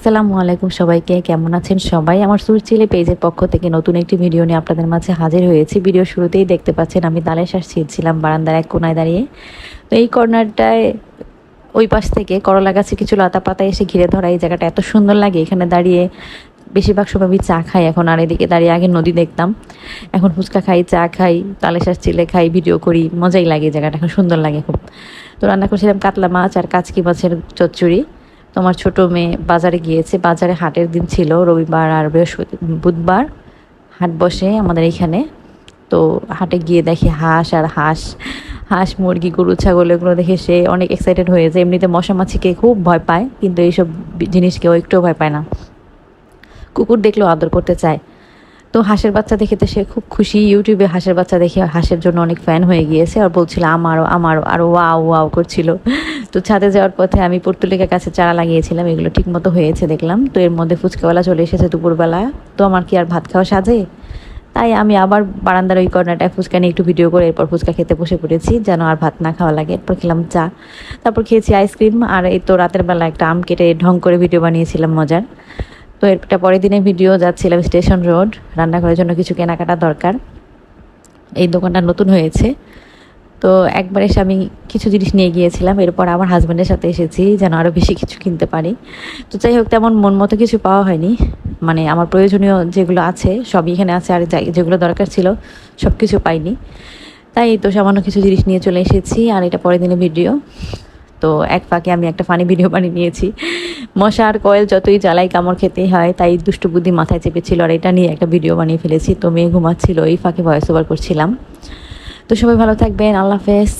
আসসালামু আলাইকুম সবাইকে, কেমন আছেন সবাই? আমার সুরচিলে পেজের পক্ষ থেকে নতুন একটি ভিডিও নিয়ে আপনাদের মাঝে হাজির হয়েছি। ভিডিও শুরুতেই দেখতে পাচ্ছেন আমি ডালের শাঁস ছিঁড়ছিলাম বারান্দার এক কোনায় দাঁড়িয়ে। তো এই কর্নারটায় ওই পাশ থেকে করলা গাছে কিছু লতা পাতা এসে ঘিরে ধরা, এই জায়গাটা এত সুন্দর লাগে। এখানে দাঁড়িয়ে বেশিরভাগ সময় আমি চা খাই এখন, আর এদিকে দাঁড়িয়ে আগে নদী দেখতাম, এখন ফুচকা খাই, চা খাই, ডালের শাঁস চিলে খাই, ভিডিও করি, মজাই লাগে। জায়গাটা এখন সুন্দর লাগে খুব। তো রান্না করছিলাম কাতলা মাছ আর কাচকি মাছের চচ্চড়ি। তোমার ছোট মেয়ে বাজারে গিয়েছে, বাজারে হাটের দিন ছিল, রবিবার আর বুধবার হাট বসে আমাদের এখানে। তো হাটে গিয়ে দেখি হাঁস আর হাঁস মুরগি গরু ছাগল এগুলো দেখে সে অনেক এক্সাইটেড হয়ে যায়। এমনিতে মশা মাছিকে খুব ভয় পায়, কিন্তু এইসব জিনিস কেউ একটুও ভয় পায় না। কুকুর দেখলেও আদর করতে চায়। তো হাঁসের বাচ্চা দেখে তো সে খুব খুশি। ইউটিউবে হাঁসের বাচ্চা দেখে হাঁসের জন্য অনেক ফ্যান হয়ে গিয়েছে, আর বলছিল আমারও আমারও, আরও ওয়াও ওয়াও করছিল। তো ছাদে যাওয়ার পথে আমি পর্তুলিকা গাছে চারা লাগিয়েছিলাম, এগুলো ঠিক মতো হয়েছে দেখলাম। তো এর মধ্যে ফুচকাওয়ালা চলে এসেছে দুপুরবেলা। তো আমার কি আর ভাত খাওয়া সাজে, তাই আমি আবার বারান্দার ওই কর্নারটায় ফুচকা নিয়ে একটু ভিডিও করে এরপর ফুচকা খেতে বসে পড়েছি, যেন আর ভাত না খাওয়া লাগে। এরপর খেলাম চা, তারপর খেয়েছি আইসক্রিম। আর এই তো রাতের বেলা একটা আম কেটে ঢং করে ভিডিও বানিয়েছিলাম মজার। তো এটা পরের দিনের ভিডিও, যাচ্ছিলাম স্টেশন রোড, রান্নাঘরের জন্য কিছু কেনাকাটা দরকার। এই দোকানটা নতুন হয়েছে, তো একবার এসে আমি কিছু জিনিস নিয়ে গিয়েছিলাম। এরপর আমার হাজব্যান্ডের সাথে এসেছি যেন আরও বেশি কিছু কিনতে পারি। তো যাই হোক, তেমন মন মতো কিছু পাওয়া হয়নি, মানে আমার প্রয়োজনীয় যেগুলো আছে সবই এখানে আছে, আর যেগুলো দরকার ছিল সব কিছু পাইনি। তাই তো সামান্য কিছু জিনিস নিয়ে চলে এসেছি। আর এটা পরের দিনের ভিডিও। তো এক ফাঁকে আমি একটা ফানি ভিডিও বানিয়ে নিয়েছি। মশা আর কয়েল যতই জ্বালাই কামড় খেতেই হয়, তাই দুষ্টু বুদ্ধি মাথায় চেপেছিল, আর এটা নিয়ে একটা ভিডিও বানিয়ে ফেলেছি। তো মেয়ে ঘুমাচ্ছিল, এই ফাঁকে ভয়েস ওভার করছিলাম। তো সবাই ভালো থাকবেন, আল্লাহ হাফেজ।